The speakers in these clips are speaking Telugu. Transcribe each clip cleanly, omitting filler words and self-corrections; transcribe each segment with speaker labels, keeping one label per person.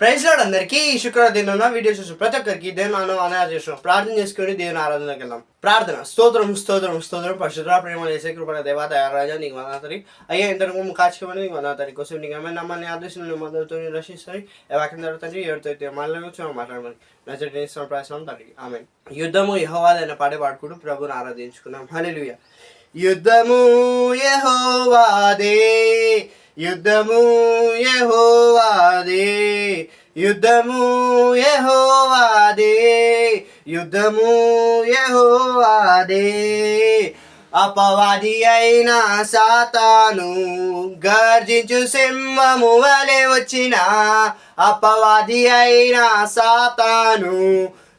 Speaker 1: ప్రైజ్ లార్డ్ అందరికీ ఈ శుక్రవారం దినం వీడియో చూసిన ప్రతి ఒక్కరికి దేవుని ఆరాధన చేస్తున్నాం. ప్రార్థన చేసుకుని దేవుని ఆరాధనకి వెళ్దాం. ప్రార్థన. స్తోత్రం స్తోత్రం స్తోత్రం పరిశుద్ధ ప్రేమ చేసే కృపణ దేవత రాజా నీకు వందనాలు. అయ్యా ఇంతకు కాచుకోమని నీకు వందనాలు కోసం నీకు ఏమైనా నమ్మని ఆదేశం మద్దతుతో రక్షిస్తాయి. వాక్యం జరుగుతుంది ఎవరితో మాట్లాడమని నచ్చడం ప్రయత్నం తండ్రి. ఆమె యుద్ధము యెహోవాదైన పాడే పాడుకుంటూ ప్రభుని ఆరాధించుకున్నాం. హల్లెలూయా. యుద్ధము యెహోవాదే, యుద్ధము యెహోవాదే, యుద్ధము యెహోవాదే, యుద్ధము యెహోవాదే. అపవాది అయిన సాతాను గర్జించు సింహము వలె వచ్చిన, అపవాది అయిన సాతాను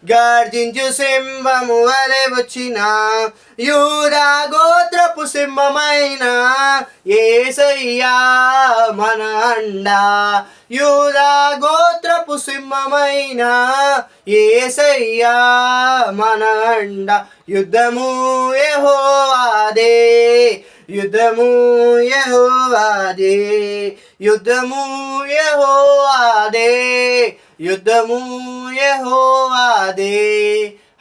Speaker 1: గర్జించు సింహము వలె వచ్చిన, యూదా గోత్రపు సింహమైన యేసయ్యా మన అండా, యూదా గోత్రపు సింహమైన యేసయ్యా మన అండా. యుద్ధము యెహోవాదే, యుద్ధము యెహోవాదే, యుద్ధము యెహోవాదే, యుద్ధము యెహోవాదే.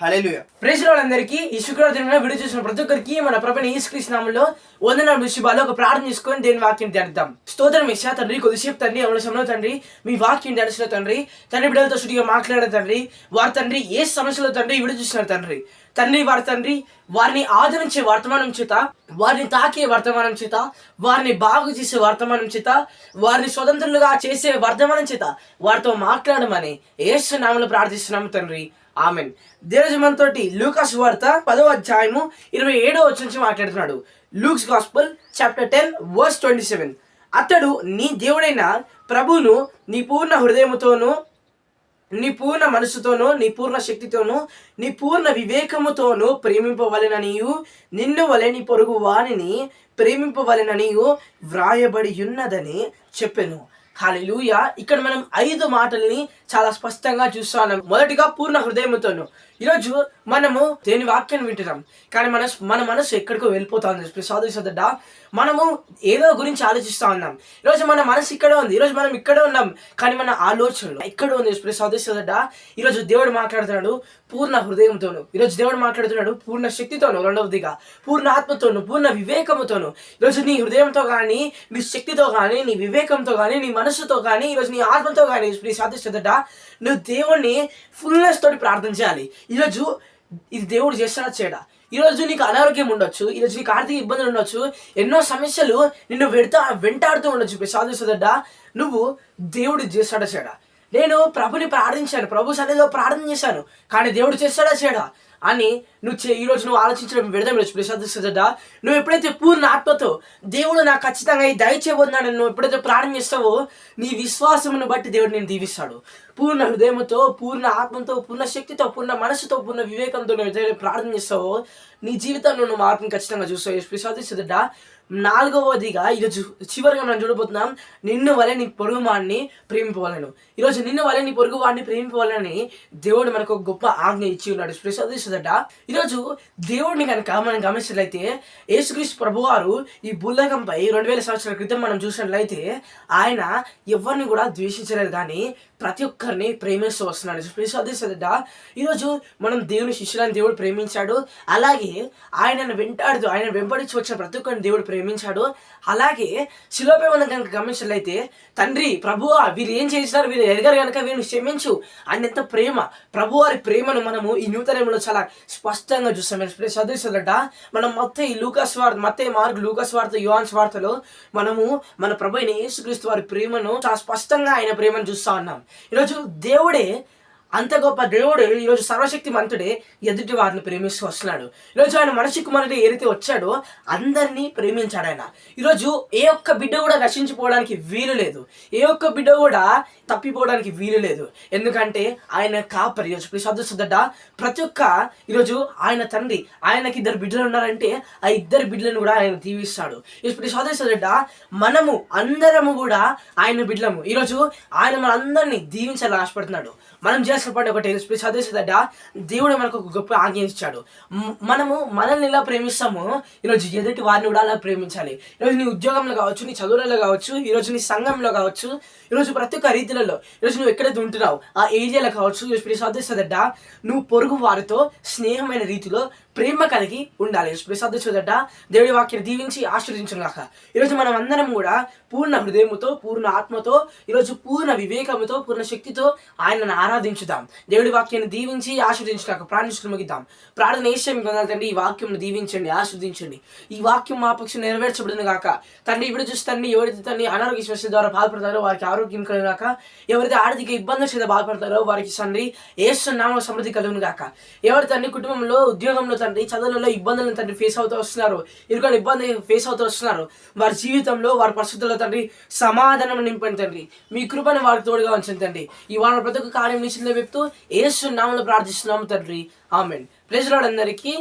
Speaker 1: హల్లెలూయా.
Speaker 2: ప్రైజ్ లార్డ్ అందరికీ ఈ శుక్రవారం వీడియో చూసిన ప్రతి ఒక్కరికి మన ప్రభువైన యేసుక్రీస్తు నామములో వందనాలు శుభాలు. ఒక ప్రార్థన చేసుకొని దేని వాక్యం ధ్యానిద్దాం. స్తోత్రం యేసయ్యా తండ్రి, కొద్దిసేపు తండ్రి ఎవరి సమయంలో తండ్రి మీ వాక్యం ధ్యానిస్తున్న తండ్రి, తండ్రి బిడ్డలతో శుద్ధిగా మాట్లాడే తండ్రి, వారి తండ్రి ఏ సమస్యలో తండ్రి వీడియో చూస్తున్నారు తండ్రి, తండ్రి వారి తండ్రి వారిని ఆదరించే వర్తమానం చేత, వారిని తాకే వర్తమానం చేత, వారిని బాగు చేసే వర్తమానం చేత, వారిని స్వతంత్రులుగా చేసే వర్తమానం చేత వారితో మాట్లాడమని యేసు నామములో ప్రార్థిస్తున్నాము తండ్రి. ఆమెన్. దేవుని మనతోటి లూకాస్ వార్త 10వ అధ్యాయము 27వ వచనం నుంచి మాట్లాడుతున్నాడు. Luke's gospel chapter 10 verse 27. అతడు నీ దేవుడైన ప్రభువును నీ పూర్ణ హృదయముతోనూ, నీ పూర్ణ మనసుతోనూ, నీ పూర్ణ శక్తితోనూ, నీ పూర్ణ వివేకముతోనూ ప్రేమింపవలెననియు, నిన్ను వలె నీ పొరుగు వానిని ప్రేమింపవలెననియు వ్రాయబడి ఉన్నదని చెప్పెను. హల్లెలూయా. ఇక్కడ మనం 5 మాటల్ని చాలా స్పష్టంగా చూస్తున్నాం. మొదటిగా పూర్ణ హృదయముతోను. ఈరోజు మనము దేని వాక్యాన్ని వింటున్నాం, కానీ మన మనసు ఎక్కడికో వెళ్ళిపోతా ఉంది. సోదరుడ, మనము ఏదో గురించి ఆలోచిస్తూ ఉన్నాం. ఈరోజు మన మనసు ఇక్కడ ఉంది, ఈరోజు మనం ఇక్కడ ఉన్నాం, కానీ మన ఆలోచనలు ఎక్కడ ఉంది. సోదరుడ, ఈరోజు దేవుడు మాట్లాడుతున్నాడు పూర్ణ హృదయంతోను, ఈరోజు దేవుడు మాట్లాడుతున్నాడు పూర్ణ శక్తితోను, రెండవదిగా పూర్ణ ఆత్మతోను, పూర్ణ వివేకముతోను. ఈరోజు నీ హృదయంతో కానీ, నీ శక్తితో కానీ, నీ వివేకంతో కానీ, నీ మనసుతో కానీ, ఈరోజు నీ ఆత్మతో కానీ సోదరుడ నువ్వు దేవుణ్ణి ఫుల్నెస్ తోటి ప్రార్థన చేయాలి. ఈరోజు ఇది దేవుడు చేస్తాడా చేయడా? ఈరోజు నీకు అనారోగ్యం ఉండొచ్చు, ఈరోజు నీకు ఆర్థిక ఇబ్బందులు ఉండొచ్చు, ఎన్నో సమస్యలు నిన్ను వెంటాడుతూ ఉండొచ్చు. సోదరుడ, నువ్వు దేవుడు చేస్తాడా చేయడా? నేను ప్రభుని ప్రార్థించాను, ప్రభు సన్నిధిలో ప్రార్థన చేశాను, కానీ దేవుడు చేస్తాడా చేయడా అని ఈరోజు నువ్వు ఆలోచించడం విడదం. ప్రసాదిస్తుందట నువ్వు ఎప్పుడైతే పూర్ణ ఆత్మతో దేవుడు నాకు ఖచ్చితంగా ఈ దయచేయబోతున్నాడు నువ్వు ఎప్పుడైతే ప్రార్థన చేస్తావో, నీ విశ్వాసమును బట్టి దేవుడు నేను దీవిస్తాడు. పూర్ణ హృదయంతో, పూర్ణ ఆత్మతో, పూర్ణ శక్తితో, పూర్ణ మనసుతో, పూర్ణ వివేకంతో నువ్వు ప్రార్థన చేస్తావో నీ జీవితంలో నువ్వు మార్పుని ఖచ్చితంగా చూస్తావు. ప్రసాదిస్తుందట. 4వదిగా ఈరోజు చివరిగా మనం చూడబోతున్నాం, నిన్ను వలె నీ పొరుగు వాడిని ప్రేమింపవాలను. ఈరోజు నిన్ను వలె నీ పొరుగు వాడిని ప్రేమింపవాలని దేవుడు మనకు ఒక గొప్ప ఆజ్ఞ ఇచ్చి ఉన్నాడు. ప్రసాదిస్తుందట. ఈరోజు దేవుడిని కనుక మనం గమనించినట్లయితే, యేసుక్రీస్తు ప్రభువారు ఈ భూలోకంపై 2000 సంవత్సరాల క్రితం మనం చూసినట్లయితే ఆయన ఎవరిని కూడా ద్వేషించలేదు, కానీ ప్రతి ఒక్కరిని ప్రేమిస్తూ వస్తున్నాడు. ప్రసాదిస్తుందట. ఈరోజు మనం దేవుని శిష్యులను దేవుడు ప్రేమించాడు, అలాగే ఆయనను వెంటాడుతూ ఆయన వెంబడించి వచ్చిన ప్రతి ఒక్కరిని దేవుడు ప్రేమించాడు. అలాగే శిలువపై మనం కనుక గమనించినట్లయితే, తండ్రి ప్రభువా వీరు ఏం చేసినారు, వీరు ఎదగారు కనుక వీరిని క్షమించు అని ఎంత ప్రేమ, ప్రభువారి ప్రేమను మనము ఈ నూతనంలో చాలా స్పష్టంగా చూస్తాం. చదివిస్తుందట. మనం మొత్తం ఈ లూకాస్ వార్త, మత్తయి, మార్కు, లూకాస్ వార్త, యోహాను వార్తలో మనము మన ప్రభు అయిన యేసుక్రీస్తు వారి ప్రేమను చాలా స్పష్టంగా ఆయన ప్రేమను చూస్తా ఉన్నాం. ఈరోజు దేవుడే అంత గొప్ప దేవుడు, ఈరోజు సర్వశక్తి మంతుడే ఎదుటి వారిని ప్రేమిస్తూ వస్తున్నాడు. ఈరోజు ఆయన మనిషి కుమారుడు ఏదైతే వచ్చాడో అందరినీ ప్రేమించాడు ఆయన. ఈరోజు ఏ ఒక్క బిడ్డ కూడా నశించిపోవడానికి వీలు లేదు, ఏ ఒక్క బిడ్డ కూడా తప్పిపోవడానికి వీలు లేదు. ఎందుకంటే ఆయన కాపరి. ఈరోజు సదస్సుదట ప్రతి ఒక్క ఈరోజు ఆయన తండ్రి, ఆయనకి 2 బిడ్డలు ఉన్నారంటే ఆ 2 బిడ్డలను కూడా ఆయన దీవిస్తాడు. ఇప్పుడు సదస్సుదట మనము అందరము కూడా ఆయన బిడ్డలము. ఈరోజు ఆయన మన అందరినీ దీవించాలని ఆశపడుతున్నాడు. మనం చేయాల్సిన రాసిన పాట ఒకటి చదివేసేదట దేవుడు మనకు ఒక గొప్ప ఆజ్ఞ ఇచ్చాడు. మనము మనల్ని ఎలా ప్రేమిస్తామో ఈరోజు ఎదుటి వారిని కూడా అలా ప్రేమించాలి. ఈరోజు నీ ఉద్యోగంలో కావచ్చు, నీ చదువులలో కావచ్చు, ఈరోజు నీ సంఘంలో కావచ్చు, ఈరోజు ప్రతి ఒక్క రీతిలలో ఈరోజు నువ్వు ఎక్కడైతే ఉంటున్నావు ఆ ఏరియాలో కావచ్చు, ఈరోజు చదివేసేదట నువ్వు పొరుగు వారితో స్నేహమైన రీతిలో ప్రేమ కలిగి ఉండాలి. సదస్సుదట దేవుడి వాక్యాన్ని దీవించి ఆశీర్వదించను గాక. ఈరోజు మనం అందరం కూడా పూర్ణ హృదయముతో, పూర్ణ ఆత్మతో, ఈరోజు పూర్ణ వివేకముతో, పూర్ణ శక్తితో ఆయనను ఆరాధించుదాం. దేవుడి వాక్యాన్ని దీవించి ఆశీర్వదించుగాక. ప్రార్థించడం ముగిద్దాం. ప్రార్థన చేసే మీకు తండ్రి ఈ వాక్యం దీవించండి, ఆశీర్వదించండి. ఈ వాక్యం మా పక్షం నెరవేర్చబడింది గాక. తండ్రి ఇప్పుడు చూస్తాండి ఎవరైతే తండ్రి అనారోగ్య సమస్యల ద్వారా బాధపడతారో వారికి ఆరోగ్యం కలుగును గాక. ఎవరైతే ఆర్థిక ఇబ్బందుల చేత బాధపడతారో వారికి తండ్రి యేసు నామములో సమృద్ధి కలుగును గాక. ఎవరి తండ్రి కుటుంబంలో, ఉద్యోగంలో తండ్రి చదువులలో ఇబ్బందులను తండ్రి ఫేస్ అవుతూ వస్తున్నారు, ఇరుకని ఇబ్బంది ఫేస్ అవుతూ వస్తున్నారు, వారి జీవితంలో వారి పరిస్థితుల్లో తండ్రి సమాధానం నింపండి తండ్రి. మీ కృపను వారికి తోడుగా ఉంచండి తండ్రి. ఈ వారం ప్రతి ఒక్క కార్యం నిశ్చితంగా చెప్తూ యేసు నామములో ప్రార్థిస్తున్నాము తండ్రి. ఆమేన్. ప్రైజ్ లార్డ్ అందరికీ.